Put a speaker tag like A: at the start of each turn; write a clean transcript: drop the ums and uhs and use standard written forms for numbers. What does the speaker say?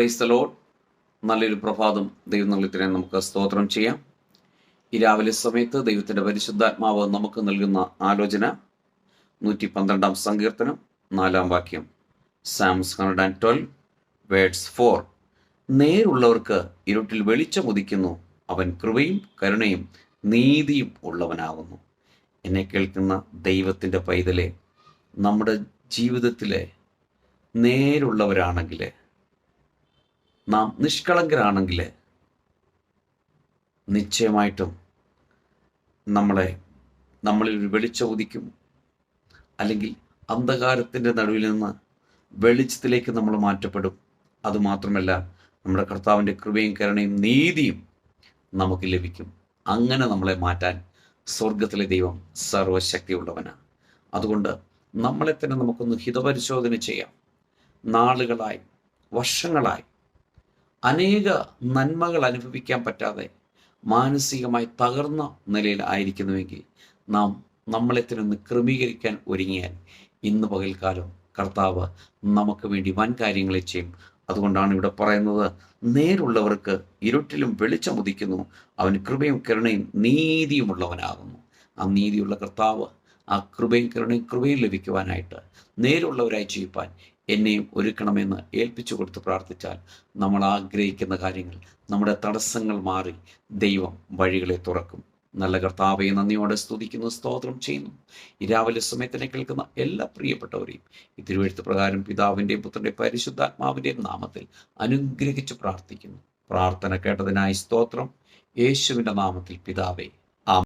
A: Praise the Lord. നല്ലൊരു പ്രഭാതം ദൈവം നൽകിത്തരാൻ നമുക്ക് സ്തോത്രം ചെയ്യാം. ഈ രാവിലെ സമയത്ത് ദൈവത്തിൻ്റെ പരിശുദ്ധാത്മാവ് നമുക്ക് നൽകുന്ന ആലോചന 112 സങ്കീർത്തനം 4 വാക്യം. സാംസ് 112 വേർഡ്സ് 4. നേരുള്ളവർക്ക് ഇരുട്ടിൽ വെളിച്ചം ഉദിക്കുന്നു, അവൻ കൃപയും കരുണയും നീതിയും ഉള്ളവനാകുന്നു. എന്നെ കേൾക്കുന്ന ദൈവത്തിൻ്റെ പൈതലെ, നമ്മുടെ ജീവിതത്തിലെ നേരുള്ളവരാണെങ്കിൽ, നാം നിഷ്കളങ്കരാണെങ്കിൽ, നിശ്ചയമായിട്ടും നമ്മളിൽ ഒരു വെളിച്ചം ഉദിക്കും. അല്ലെങ്കിൽ അന്ധകാരത്തിൻ്റെ നടുവിൽ നിന്ന് വെളിച്ചത്തിലേക്ക് നമ്മൾ മാറ്റപ്പെടും. അതുമാത്രമല്ല, നമ്മുടെ കർത്താവിൻ്റെ കൃപയും കരുണയും നീതിയും നമുക്ക് ലഭിക്കും. അങ്ങനെ നമ്മളെ മാറ്റാൻ സ്വർഗത്തിലെ ദൈവം സർവശക്തിയുള്ളവനാണ്. അതുകൊണ്ട് നമ്മളെ തന്നെ നമുക്കൊന്ന് ഹിതപരിശോധന ചെയ്യാം. നാളുകളായി, വർഷങ്ങളായി അനേക നന്മകൾ അനുഭവിക്കാൻ പറ്റാതെ മാനസികമായി തകർന്ന നിലയിൽ ആയിരിക്കുന്നുവെങ്കിൽ, നാം നമ്മളെ തന്നെ ഒന്ന് ക്രമീകരിക്കാൻ ഒരുങ്ങിയാൽ ഇന്ന് പകൽക്കാലം കർത്താവ് നമുക്ക് വേണ്ടി വൻ കാര്യങ്ങളെ ചെയ്യും. അതുകൊണ്ടാണ് ഇവിടെ പറയുന്നത്, നേരുള്ളവർക്ക് ഇരുട്ടിലും വെളിച്ചം ഉദിക്കുന്നു, അവൻ കൃപയും കരുണയും നീതിയുമുള്ളവനാകുന്നു. ആ നീതിയുള്ള കർത്താവ് ആ കൃപയും കരുണയും ലഭിക്കുവാനായിട്ട്, നേരുള്ളവരായി ജീവിപ്പാൻ എന്നെയും ഒരുക്കണമെന്ന് ഏൽപ്പിച്ചു കൊടുത്ത് പ്രാർത്ഥിച്ചാൽ നമ്മൾ ആഗ്രഹിക്കുന്ന കാര്യങ്ങൾ, നമ്മുടെ തടസ്സങ്ങൾ മാറി ദൈവം വഴികളെ തുറക്കും. നല്ല കർത്താവെ, നന്ദിയോടെ സ്തുതിക്കുന്നു, സ്തോത്രം ചെയ്യുന്നു. ഈ രാവിലെ സമയത്തിനെ കേൾക്കുന്ന എല്ലാ പ്രിയപ്പെട്ടവരെയും ഈ തിരുവെഴുത്ത് പ്രകാരം പിതാവിൻ്റെയും പുത്രൻ്റെയും പരിശുദ്ധാത്മാവിൻ്റെയും നാമത്തിൽ അനുഗ്രഹിച്ച് പ്രാർത്ഥിക്കുന്നു. പ്രാർത്ഥന കേട്ടതിനായി സ്തോത്രം. യേശുവിൻ്റെ നാമത്തിൽ പിതാവേ,